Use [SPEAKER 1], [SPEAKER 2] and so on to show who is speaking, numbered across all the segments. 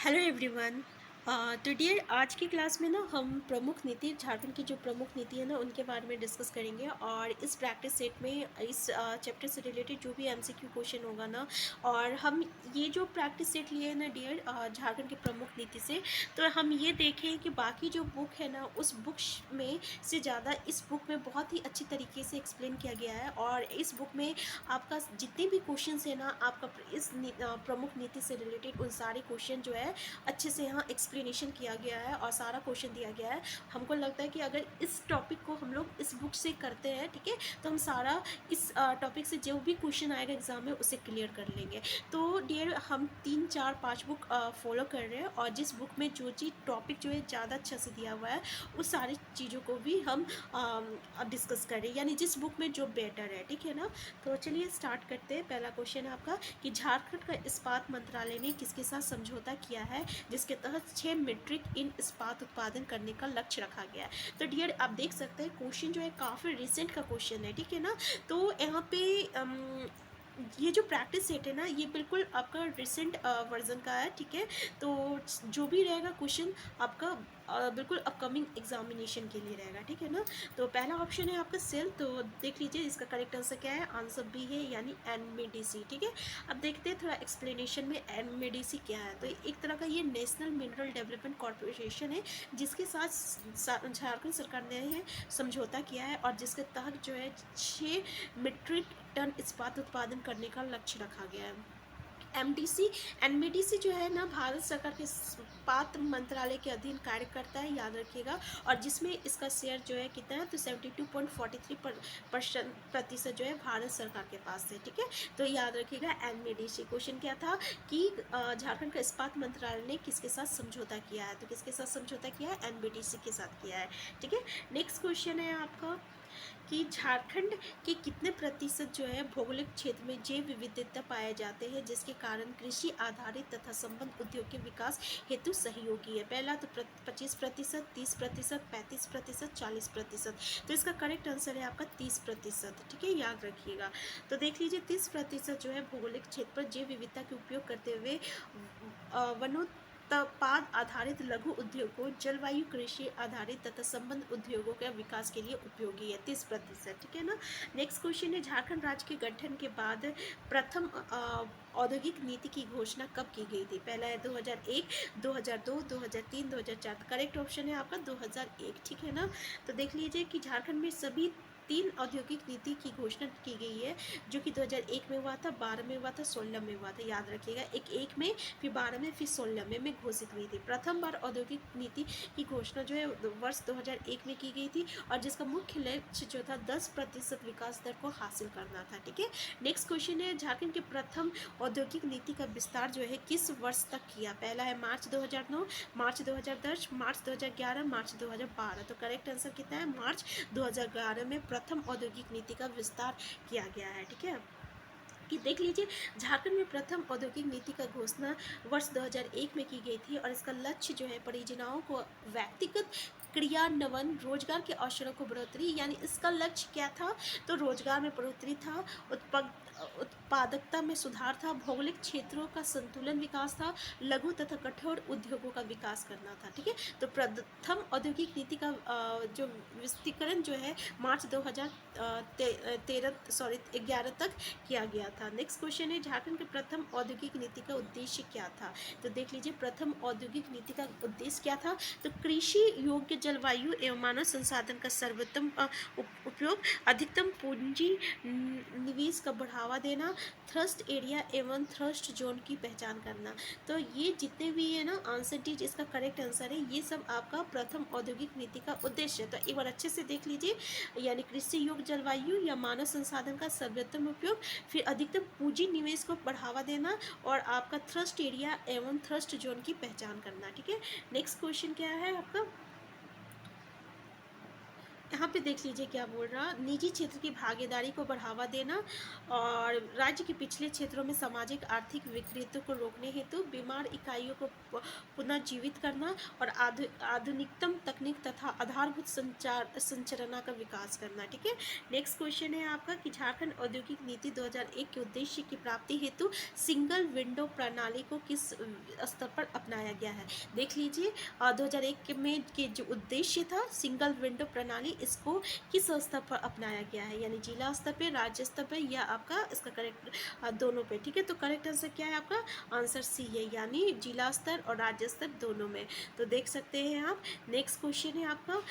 [SPEAKER 1] Hello everyone. तो dear, आज की क्लास में ना हम प्रमुख नीति, झारखंड की जो प्रमुख नीति है ना उनके बारे में डिस्कस करेंगे। और इस प्रैक्टिस सेट में इस चैप्टर से रिलेटेड जो भी एमसीक्यू क्वेश्चन होगा ना, और हम ये जो प्रैक्टिस सेट लिए हैं ना डियर, झारखंड की प्रमुख नीति से, तो हम ये देखें कि बाकी जो बुक है ना उस बुक में से ज़्यादा इस बुक में बहुत ही अच्छी तरीके से एक्सप्लेन किया गया है। और इस बुक में आपका जितने भी क्वेश्चन है ना, आपका इस प्रमुख नीति से रिलेटेड उन सारे क्वेश्चन जो है अच्छे से यहाँ एक्सप्लेनेशन किया गया है और सारा क्वेश्चन दिया गया है। हमको लगता है कि अगर इस टॉपिक को हम लोग इस बुक से करते हैं, ठीक है, तो हम सारा इस टॉपिक से जो भी क्वेश्चन आएगा एग्जाम में उसे क्लियर कर लेंगे। तो डियर, हम 3 4 5 बुक फॉलो कर रहे हैं और जिस बुक में जो चीज़ टॉपिक जो है ज़्यादा अच्छा से दिया हुआ है उस सारी चीज़ों को भी हम अब डिस्कस कर रहे हैं, यानी जिस बुक में जो बेटर है, ठीक है ना। तो चलिए स्टार्ट करते हैं। पहला क्वेश्चन है आपका कि झारखंड का इस्पात मंत्रालय ने किसके साथ समझौता किया है जिसके तहत 6 मीट्रिक टन इस्पात उत्पादन करने का लक्ष्य रखा गया है। तो डियर, आप देख सकते हैं क्वेश्चन जो है काफ़ी रिसेंट का क्वेश्चन है, ठीक है ना। तो यहाँ पे ये जो प्रैक्टिस सेट है ना ये बिल्कुल आपका रिसेंट वर्जन का है, ठीक है। तो जो भी रहेगा क्वेश्चन आपका बिल्कुल अपकमिंग एग्जामिनेशन के लिए रहेगा, ठीक है ना। तो पहला ऑप्शन है आपका सेल, तो देख लीजिए इसका करेक्ट आंसर क्या है। आंसर बी है, यानी एनएमडीसी, ठीक है। अब देखते हैं थोड़ा एक्सप्लेनेशन में एनएमडीसी क्या है। तो एक तरह का ये नेशनल मिनरल डेवलपमेंट कॉरपोरेशन है जिसके साथ झारखंड सरकार ने समझौता किया है और जिसके तहत जो है 6 मीट्रिक टन इस्पात उत्पादन करने का लक्ष्य रखा गया है। एमडीसी एनबीडीसी जो है ना भारत सरकार के इस्पात मंत्रालय के अधीन कार्य करता है, याद रखिएगा। और जिसमें इसका शेयर जो है कितना है, तो 72.43% जो है भारत सरकार के पास है, ठीक है। तो याद रखिएगा एनबीडीसी। क्वेश्चन क्या था कि झारखंड का इस्पात मंत्रालय ने किसके साथ समझौता किया है, तो किसके साथ समझौता किया है, एनबीडीसी के साथ किया है, ठीक है। नेक्स्ट क्वेश्चन है आपका कि झारखंड के कितने प्रतिशत जो है भौगोलिक क्षेत्र में जैव विविधता पाए जाते हैं जिसके कारण कृषि आधारित तथा संबंध उद्योग के विकास हेतु सहयोगी है। पहला तो 25%, 30%, 35%, 40%। तो इसका करेक्ट आंसर है आपका 30%, ठीक है, याद रखिएगा। तो देख लीजिए 30% जो है भौगोलिक क्षेत्र पर जैव विविधता के उपयोग करते हुए वनोत्पाद आधारित लघु उद्योगों, जलवायु कृषि आधारित तथा संबंध उद्योगों के विकास के लिए उपयोगी है 30%, ठीक है ना। नेक्स्ट क्वेश्चन है झारखंड राज्य के गठन के बाद प्रथम औद्योगिक नीति की घोषणा कब की गई थी। पहला है 2001, 2002, 2003, 2004। करेक्ट ऑप्शन है आपका 2001, ठीक है ना। तो देख लीजिए कि झारखंड में सभी 3 औद्योगिक नीति की घोषणा की गई है, जो कि 2001 में हुआ था, 12 में हुआ था, 16 में हुआ था। याद रखिएगा, एक में, फिर 12 में, फिर 16 में घोषित हुई थी। प्रथम बार औद्योगिक नीति की घोषणा जो है वर्ष 2001 में की गई थी और जिसका मुख्य लक्ष्य जो था 10% विकास दर को हासिल करना था, ठीक है। नेक्स्ट क्वेश्चन है झारखंड के प्रथम औद्योगिक नीति का विस्तार जो है किस वर्ष तक किया। पहला है मार्च 2009, मार्च 2010, मार्च 2011, मार्च 2012। तो करेक्ट आंसर कितना है, मार्च 2011 में प्रथम औद्योगिक नीति का विस्तार किया गया है, ठीक है। कि देख लीजिए झारखंड में प्रथम औद्योगिक नीति का घोषणा वर्ष 2001 में की गई थी और इसका लक्ष्य जो है परियोजनाओं को व्यक्तिगत क्रियान्वयन, रोजगार के अवसरों को बढ़ोतरी, यानी इसका लक्ष्य क्या था, तो रोजगार में बढ़ोतरी था, उत्पादकता में सुधार था, भौगोलिक क्षेत्रों का संतुलन विकास था, लघु तथा कठोर उद्योगों का विकास करना था, ठीक है। तो प्रथम औद्योगिक नीति का जो विस्तीर्ण जो है मार्च 2011 तक किया गया था। नेक्स्ट क्वेश्चन है झारखंड के प्रथम औद्योगिक नीति का उद्देश्य क्या था। तो देख लीजिए प्रथम औद्योगिक नीति का उद्देश्य क्या था, तो कृषि योग्य जलवायु एवं मानव संसाधन का सर्वोत्तम उपयोग, अधिकतम पूंजी निवेश का बढ़ावा देना, थ्रस्ट एरिया एवं थ्रस्ट जोन की पहचान करना। तो ये जितने भी है ना आंसर डी, इसका करेक्ट आंसर है, ये सब आपका प्रथम औद्योगिक नीति का उद्देश्य है। तो एक बार अच्छे से देख लीजिए, यानी कृषि योग्य जलवायु या मानव संसाधन का सर्वोत्तम उपयोग, फिर अधिकतम पूंजी निवेश को बढ़ावा देना और आपका थ्रस्ट एरिया एवं थ्रस्ट जोन की पहचान करना, ठीक है। नेक्स्ट क्वेश्चन क्या है आपका, यहाँ पे देख लीजिए क्या बोल रहा, निजी क्षेत्र की भागीदारी को बढ़ावा देना और राज्य के पिछले क्षेत्रों में सामाजिक आर्थिक विकृतियों को रोकने हेतु बीमार इकाइयों को पुनर्जीवित करना और आधुनिकतम तकनीक तथा आधारभूत संरचना का विकास करना। ठीक है, नेक्स्ट क्वेश्चन है आपका कि झारखंड औद्योगिक नीति 2001 के उद्देश्य की प्राप्ति हेतु सिंगल विंडो प्रणाली को किस स्तर पर अपनाया गया है। देख लीजिए 2001 में के जो उद्देश्य था सिंगल विंडो प्रणाली, इसको किस स्तर पर अपनाया गया है, यानी जिला स्तर पे, राज्य स्तर पे या आपका इसका करेक्ट दोनों पे। ठीक है, तो करेक्ट आंसर क्या है आपका, आंसर सी है, यानी जिला स्तर और राज्य स्तर दोनों में। तो देख सकते हैं आप। नेक्स्ट क्वेश्चन है आपका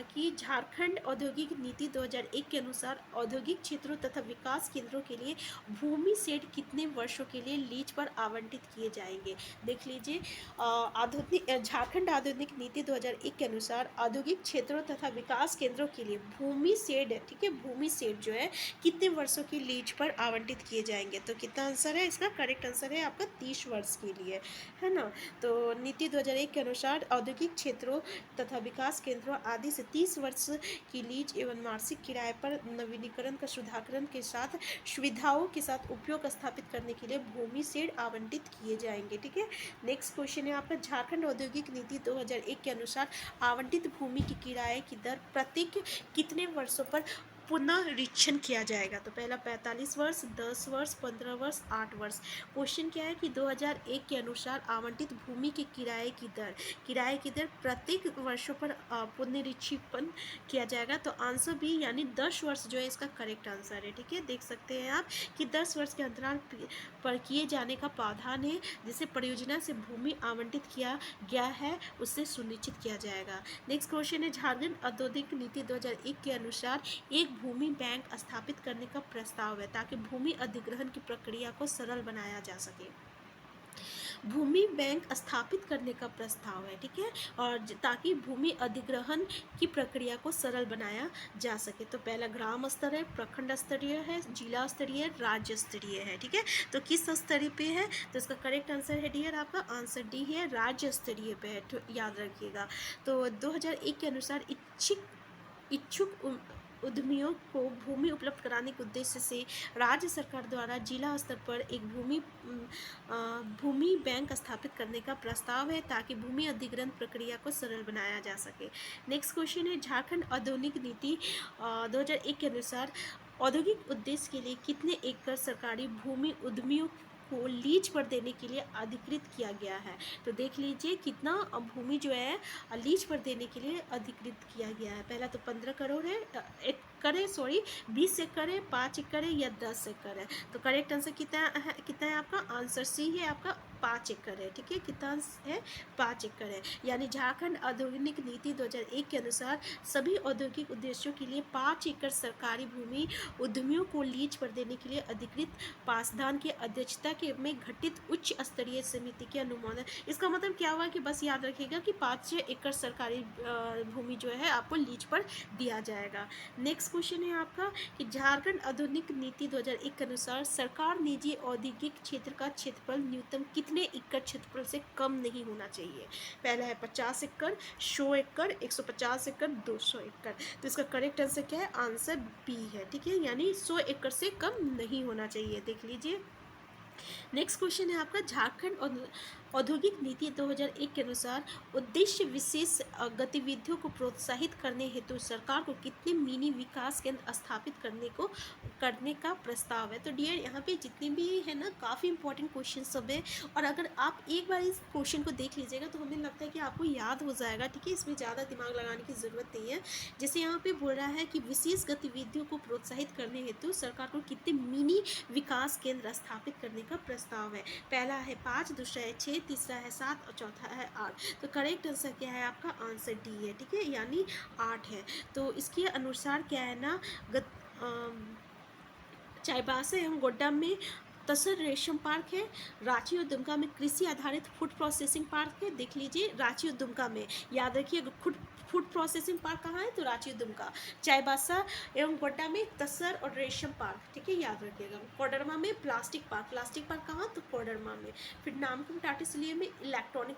[SPEAKER 1] कि झारखंड औद्योगिक नीति 2001 के अनुसार औद्योगिक क्षेत्रों तथा विकास केंद्रों के लिए भूमि सेट कितने वर्षों के लिए लीज पर आवंटित किए जाएंगे। देख लीजिए झारखंड औद्योगिक नीति 2001 के अनुसार औद्योगिक क्षेत्रों तथा विकास केंद्रों के लिए भूमि सेट, ठीक है, भूमि सेट जो है कितने वर्षों की लीज पर आवंटित किए जाएंगे। तो कितना आंसर है इसका, करेक्ट आंसर है आपका 30 वर्ष के लिए, है ना। तो नीति 2001 के अनुसार औद्योगिक क्षेत्रों तथा विकास केंद्रों आदि से 30 वर्ष की लीज एवं मासिक किराए पर नवीनीकरण का सुधाकरण के साथ सुविधाओं के साथ उपयोग स्थापित करने के लिए भूमि सेट आवंटित किए जाएंगे। ठीक है, नेक्स्ट क्वेश्चन है आपका झारखंड औद्योगिक नीति 2001 के अनुसार आवंटित भूमि की किराए की दर प्रत्येक कितने वर्षों पर पुनरीक्षण किया जाएगा। तो पहला 45 वर्ष, 10 वर्ष, 15 वर्ष, 8 वर्ष। क्वेश्चन क्या है कि 2001 के अनुसार आवंटित भूमि के किराए की दर प्रत्येक वर्षों पर पुनरीक्षण किया जाएगा। तो आंसर बी यानी 10 वर्ष जो है इसका करेक्ट आंसर है। ठीक है, देख सकते हैं आप कि 10 वर्ष के अंतराल पर किए जाने का प्रावधान है, जिसे परियोजना से भूमि आवंटित किया गया है उससे सुनिश्चित किया जाएगा। नेक्स्ट क्वेश्चन है झारखंड औद्योगिक नीति 2001 के अनुसार एक भूमि बैंक स्थापित करने का प्रस्ताव है ताकि भूमि अधिग्रहण की प्रक्रिया को सरल बनाया जा सके। भूमि बैंक स्थापित करने का प्रस्ताव है, ठीक है, और ताकि भूमि अधिग्रहण की प्रक्रिया को सरल बनाया जा सके। तो पहला ग्राम स्तर है, प्रखंड स्तरीय है, जिला स्तरीय, राज्य स्तरीय है। ठीक है, तो किस स्तरीय पे है, तो इसका करेक्ट आंसर है डियर आपका आंसर डी है, राज्य स्तरीय पे है, तो याद रखिएगा। तो 2001 के अनुसार इच्छुक उद्यमियों को भूमि उपलब्ध कराने के उद्देश्य से राज्य सरकार द्वारा जिला स्तर पर एक भूमि बैंक स्थापित करने का प्रस्ताव है ताकि भूमि अधिग्रहण प्रक्रिया को सरल बनाया जा सके। नेक्स्ट क्वेश्चन है झारखंड औद्योगिक नीति 2001 के अनुसार औद्योगिक उद्देश्य के लिए कितने एकड़ सरकारी भूमि उद्यमियों को लीज पर देने के लिए अधिकृत किया गया है। तो देख लीजिए कितना भूमि जो है लीज पर देने के लिए अधिकृत किया गया है। पहला तो 15 करोड़ है, 20 एकड़ है, 5 एकड़ है या 10 एकड़ है। तो करेक्ट आंसर कितना है आपका आंसर सी है आपका 5 एकड़ है। ठीक है, कितना है 5 एकड़ है, यानी झारखंड औद्योगिक नीति 2001 के अनुसार सभी औद्योगिक उद्देश्यों के लिए 5 एकड़ सरकारी भूमि उद्यमियों को लीज पर देने के लिए अधिकृत पासदान की अध्यक्षता के में गठित उच्च स्तरीय समिति के अनुमोदन। इसका मतलब क्या हुआ कि बस याद रखिएगा कि 5 एकड़ सरकारी भूमि जो है आपको लीज पर दिया जाएगा। नेक्स्ट क्वेश्चन है आपका कि झारखंड औद्योगिक नीति 2001 के अनुसार सरकार निजी औद्योगिक क्षेत्र का क्षेत्रफल न्यूनतम कितने एकड़ क्षेत्रफल से कम नहीं होना चाहिए। पहला है 50 एकड़, 100 एकड़, 150 एकड़, 200 एकड़। तो इसका करेक्ट आंसर क्या है, आंसर बी है। ठीक है, यानी 100 एकड़ से कम नहीं होना चाहिए। देख लीजिए नेक्स्ट क्वेश्चन है आपका झारखंड औद्योगिक नीति 2001 के अनुसार उद्देश्य विशेष गतिविधियों को प्रोत्साहित करने हेतु सरकार को कितने मिनी विकास केंद्र स्थापित करने का प्रस्ताव है। तो डियर यहाँ पे जितने भी है ना काफ़ी इंपॉर्टेंट क्वेश्चन सब है, और अगर आप एक बार इस क्वेश्चन को देख लीजिएगा तो हमें लगता है कि आपको याद हो जाएगा। ठीक है, इसमें ज़्यादा दिमाग लगाने की ज़रूरत नहीं है। जैसे यहाँ पे बोल रहा है कि विशेष गतिविधियों को प्रोत्साहित करने हेतु सरकार को कितने मिनी विकास केंद्र स्थापित करने का प्रस्ताव है। पहला है 5, दूसरा है 6, तीसरा है 7 और चौथा है 8। तो करेक्ट आंसर क्या है आपका आंसर डी है। ठीक है, यानी 8 है। तो इसके अनुसार क्या है ना चाईबासा एवं गोड्डा में तसर रेशम पार्क है, रांची और दुमका में कृषि आधारित फूड प्रोसेसिंग पार्क है। देख लीजिए रांची और दुमका में, याद रखिए फूड फूड प्रोसेसिंग पार्क कहाँ है, तो रांची दुमका। चाईबासा एवं गोड्डा में तसर और रेशम पार्क, ठीक है, याद रखिएगा। कोडरमा में प्लास्टिक पार्क कहाँ, तो कोडरमा में। फिर नामकुम टाटीसिलिये में इलेक्ट्रॉनिक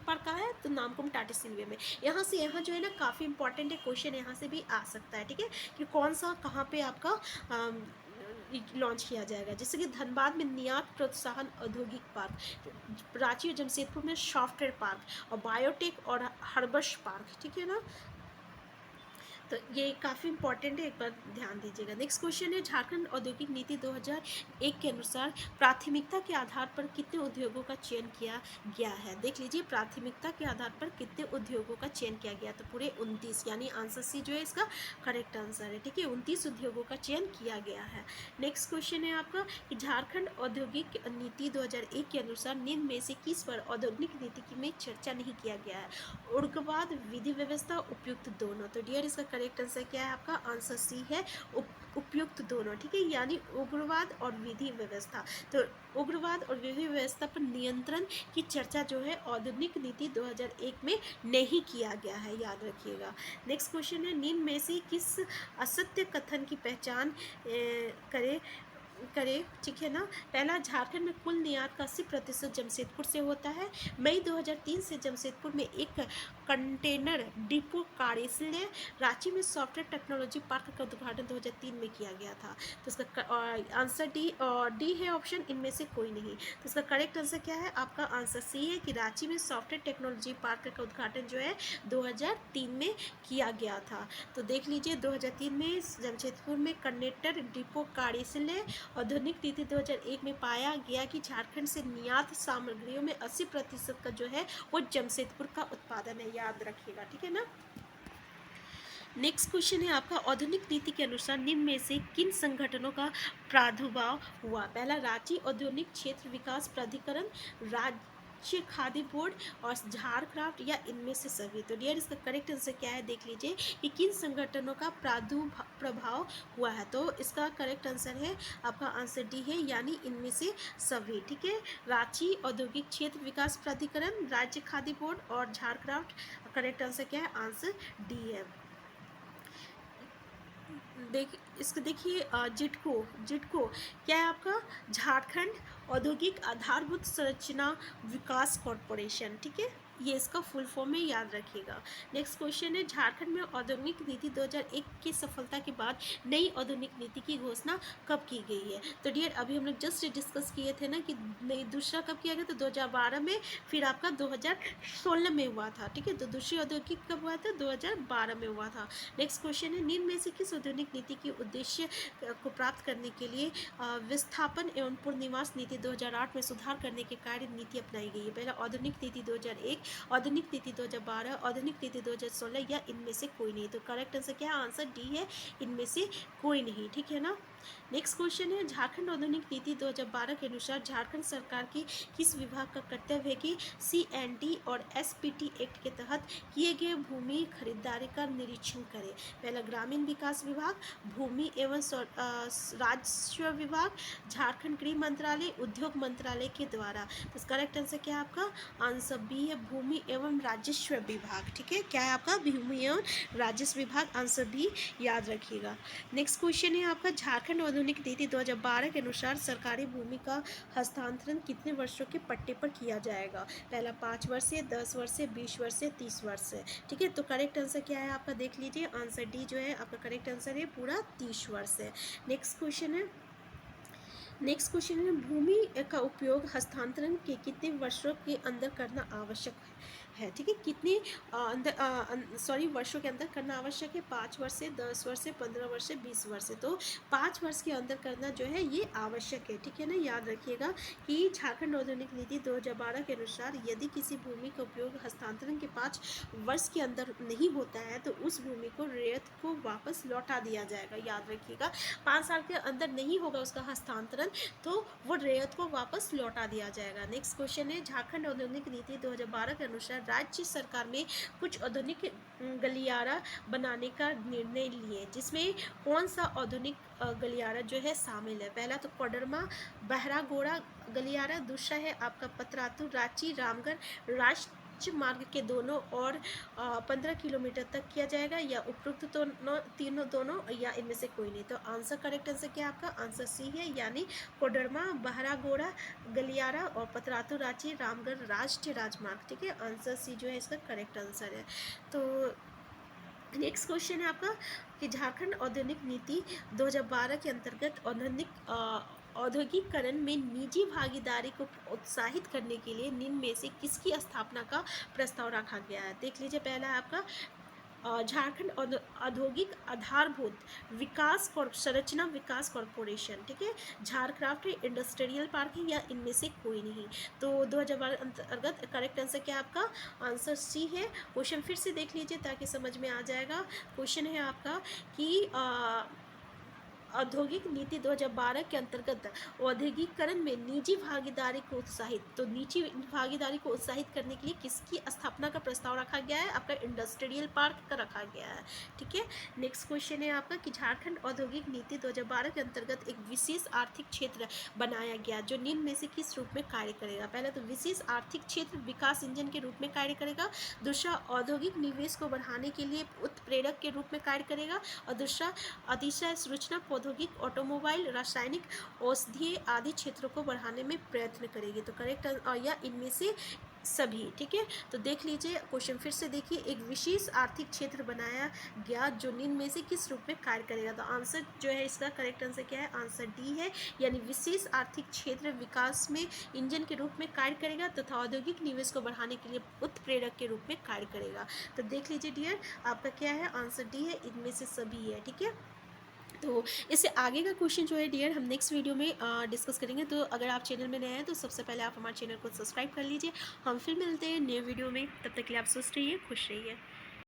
[SPEAKER 1] पार्क कहाँ है, तो नामकुम टाटीसिलिये में। यहाँ से यहाँ जो है ना काफ़ी इंपॉर्टेंट है, क्वेश्चन यहाँ से भी आ सकता है, ठीक है, कि कौन सा कहाँ पे आपका लॉन्च किया जाएगा। जैसे कि धनबाद में निर्यात प्रोत्साहन औद्योगिक पार्क, रांची और जमशेदपुर में सॉफ्टवेयर पार्क, और बायोटेक और हर्बस पार्क, ठीक है ना। तो ये काफ़ी इंपॉर्टेंट है, एक बार ध्यान दीजिएगा। नेक्स्ट क्वेश्चन है, झारखंड औद्योगिक नीति 2001 के अनुसार प्राथमिकता के आधार पर कितने उद्योगों का चयन किया गया है। देख लीजिए, प्राथमिकता के आधार पर कितने उद्योगों का चयन किया गया, तो पूरे 29, यानी आंसर सी जो है इसका करेक्ट आंसर है, ठीक है, 29 उद्योगों का चयन किया गया है। नेक्स्ट क्वेश्चन है आपका कि झारखंड औद्योगिक नीति 2001 के अनुसार निम्न में से किस पर औद्योगिक नीति में चर्चा नहीं किया गया है। उग्रवाद, विधि व्यवस्था, उपयुक्त दोनों। तो डियर इसका करेक्ट आंसर क्या है, आपका आंसर सी है, उपयुक्त दोनों, ठीक है, यानी उग्रवाद और विधि व्यवस्था। तो उग्रवाद और विधि व्यवस्था पर नियंत्रण की चर्चा जो है औद्योगिक नीति 2001 में नहीं किया गया है, याद रखिएगा। नेक्स्ट क्वेश्चन है, निम्न में से किस असत्य कथन की पहचान करे, ठीक है ना। पहला, झारखंड में कुल निर्यात का 80% जमशेदपुर से होता है। मई 2003 से जमशेदपुर में एक कंटेनर डिपो कार्यालय, रांची में सॉफ्टवेयर टेक्नोलॉजी पार्क का उद्घाटन 2003 में किया गया था। तो इसका आंसर डी है ऑप्शन, इनमें से कोई नहीं। तो इसका करेक्ट आंसर क्या है, आपका आंसर सी है कि रांची में सॉफ्टवेयर टेक्नोलॉजी पार्क का उद्घाटन जो है 2003 में किया गया था। तो देख लीजिए, 2003 में जमशेदपुर में कंटेनर डिपो कार्यालय, औद्योगिक नीति 2001 में पाया गया कि झारखंड से निर्यात सामग्रियों में 80% का जो है वो जमशेदपुर का उत्पादन है, याद रखिएगा, ठीक है ना। नेक्स्ट क्वेश्चन है आपका, औद्योगिक नीति के अनुसार निम्न में से किन संगठनों का प्रादुर्भाव हुआ। पहला, रांची औद्योगिक क्षेत्र विकास प्राधिकरण, राज्य खादी बोर्ड और झारक्राफ्ट, या इनमें से सभी। तो डियर इसका करेक्ट आंसर क्या है, देख लीजिए कि किन संगठनों का प्रादुर्भाव हुआ है। तो इसका करेक्ट आंसर है, आपका आंसर डी है, यानी इनमें से सभी, ठीक है। रांची औद्योगिक क्षेत्र विकास प्राधिकरण, राज्य खादी बोर्ड और झारक्राफ्ट। करेक्ट आंसर क्या है, आंसर डी है। देखिए, जिटको क्या है आपका, झारखंड औद्योगिक आधारभूत संरचना विकास कॉरपोरेशन, ठीक है, ये इसका फुल फॉर्म है, याद रखिएगा। नेक्स्ट क्वेश्चन है, झारखंड में औद्योगिक नीति 2001 की सफलता के बाद नई औद्योगिक नीति की घोषणा कब की गई है। तो डियर अभी हम लोग जस्ट डिस्कस किए थे ना कि नई दूसरा कब किया गया, तो 2012 में, फिर आपका 2016 में हुआ था, ठीक है। तो दूसरी औद्योगिक कब हुआ था, 2012 में हुआ था। नेक्स्ट क्वेश्चन है, निम्न में से किस औद्योगिक नीति के उद्देश्य को प्राप्त करने के लिए विस्थापन एवं पुनर्निवास नीति 2008 में सुधार करने के कार्य नीति अपनाई गई है। पहला, औद्योगिक नीति 2001, औद्योगिक नीति 2012, औद्योगिक नीति 2016, या इनमें से कोई नहीं। तो करेक्ट आंसर क्या है, आंसर डी है, इनमें से कोई नहीं, ठीक है ना। नेक्स्ट क्वेश्चन है, झारखंड औद्योगिक नीति 2012 के अनुसार झारखंड सरकार की किस विभाग का कर्तव्य है कि CND और SPT एक्ट के तहत किए गए भूमि खरीदारी का निरीक्षण करे। पहला, ग्रामीण विकास विभाग, भूमि एवं राजस्व विभाग, झारखंड गृह मंत्रालय, उद्योग मंत्रालय के द्वारा। तो करेक्ट आंसर क्या है, आपका आंसर बी है, भूमि एवं राजस्व विभाग, ठीक है। क्या है आपका, भूमि एवं राजस्व विभाग, आंसर बी, याद रखिएगा। नेक्स्ट क्वेश्चन है आपका, झारखंड औद्योगिक नीति 2012 के अनुसार सरकारी भूमि का हस्तांतरण कितने वर्षों के पट्टे पर किया जाएगा। पहला, 5 वर्ष से, 10 वर्ष से, 20 वर्ष से, 30 वर्ष से, ठीक है। तो करेक्ट आंसर क्या है आपका, देख लीजिए, आंसर डी जो है आपका करेक्ट आंसर है, पूरा 30 वर्ष है। नेक्स्ट क्वेश्चन है, भूमि का उपयोग हस्तांतरण के कितने वर्षों के अंदर करना आवश्यक है, ठीक है, कितने वर्षों के अंदर करना आवश्यक है। 5 वर्ष से, 10 वर्ष से, 15 वर्ष से, 20 वर्ष से। तो 5 वर्ष के अंदर करना जो है ये आवश्यक है, ठीक है ना। याद रखिएगा कि झारखंड औद्योगिक नीति 2012 के अनुसार यदि किसी भूमि का उपयोग हस्तांतरण के 5 वर्ष के अंदर नहीं होता है तो उस भूमि को रैयत को वापस लौटा दिया जाएगा, याद रखिएगा। 5 साल के अंदर नहीं होगा उसका हस्तांतरण तो वो रैयत को वापस लौटा दिया जाएगा। नेक्स्ट क्वेश्चन है, झारखंड औद्योगिक नीति 2012 के अनुसार राज्य सरकार में कुछ औद्योगिक गलियारा बनाने का निर्णय लिए, जिसमें कौन सा औद्योगिक गलियारा जो है शामिल है। पहला, तो कोडरमा बहरागोड़ा गलियारा, दूसरा है आपका पतरातू, रांची, रामगढ़, राज्य मार्ग के दोनों और 15 किलोमीटर तक किया जाएगा, या उपरोक्त तीनों दोनों, या इनमें से कोई नहीं। तो आंसर, करेक्ट आंसर क्या है आपका? आंसर सी है, यानी कोडरमा, बहरागोड़ा, गलियारा और पतरातू रांची रामगढ़ राष्ट्रीय राजमार्ग। ठीक है, आंसर सी जो है इसका करेक्ट आंसर है। तो नेक्स्ट क्वेश्चन है आपका कि झारखंड औद्योगिक नीति 2012 के अंतर्गत औद्योगिकरण में निजी भागीदारी को उत्साहित करने के लिए निम्न में से किसकी स्थापना का प्रस्ताव रखा गया है? देख लीजिए, पहला है आपका झारखंड औद्योगिक आधारभूत विकास संरचना विकास कॉरपोरेशन। ठीक है, झारक्राफ्ट इंडस्ट्रियल पार्क है, या इनमें से कोई नहीं। तो 2012 अंतर्गत करेक्ट आंसर क्या है आपका? आंसर सी है। क्वेश्चन फिर से देख लीजिए ताकि समझ में आ जाएगा। क्वेश्चन है आपका कि औद्योगिक नीति 2012 के अंतर्गत औद्योगिकरण में निजी भागीदारी को उत्साहित, तो निजी भागीदारी को उत्साहित करने के लिए किसकी स्थापना का प्रस्ताव रखा गया है? आपका इंडस्ट्रियल पार्क का रखा गया है। ठीक है, नेक्स्ट क्वेश्चन है आपका कि झारखंड औद्योगिक नीति 2012 के अंतर्गत एक विशेष आर्थिक क्षेत्र बनाया गया जो निम्न में से किस रूप में कार्य करेगा? पहला तो विशेष आर्थिक क्षेत्र विकास इंजन के रूप में कार्य करेगा, दूसरा औद्योगिक निवेश को बढ़ाने के लिए उत्प्रेरक के रूप में कार्य करेगा, और दूसरा अतिशय सूचना औद्योगिक, ऑटोमोबाइल, रासायनिक, औषधीय आदि क्षेत्रों को बढ़ाने में प्रयत्न करेगी। तो करेक्ट, या इनमें से सभी। ठीक है, तो देख लीजिए, क्वेश्चन फिर से देखिए, एक विशेष आर्थिक क्षेत्र बनाया गया जो निम्न में से किस रूप में कार्य करेगा? तो आंसर जो है इसका करेक्ट आंसर क्या है? आंसर डी है, यानी विशेष आर्थिक क्षेत्र विकास में इंजन के रूप में कार्य करेगा तथा औद्योगिक निवेश को बढ़ाने के लिए उत्प्रेरक के रूप में कार्य करेगा। तो देख लीजिए डियर, आपका क्या है? आंसर डी है, इनमें से सभी है। ठीक है, तो इससे आगे का क्वेश्चन जो है डियर हम नेक्स्ट वीडियो में डिस्कस करेंगे। तो अगर आप चैनल में नए हैं तो सबसे पहले आप हमारे चैनल को सब्सक्राइब कर लीजिए। हम फिर मिलते हैं नए वीडियो में, तब तक के लिए आप स्वस्थ रहिए, खुश रहिए।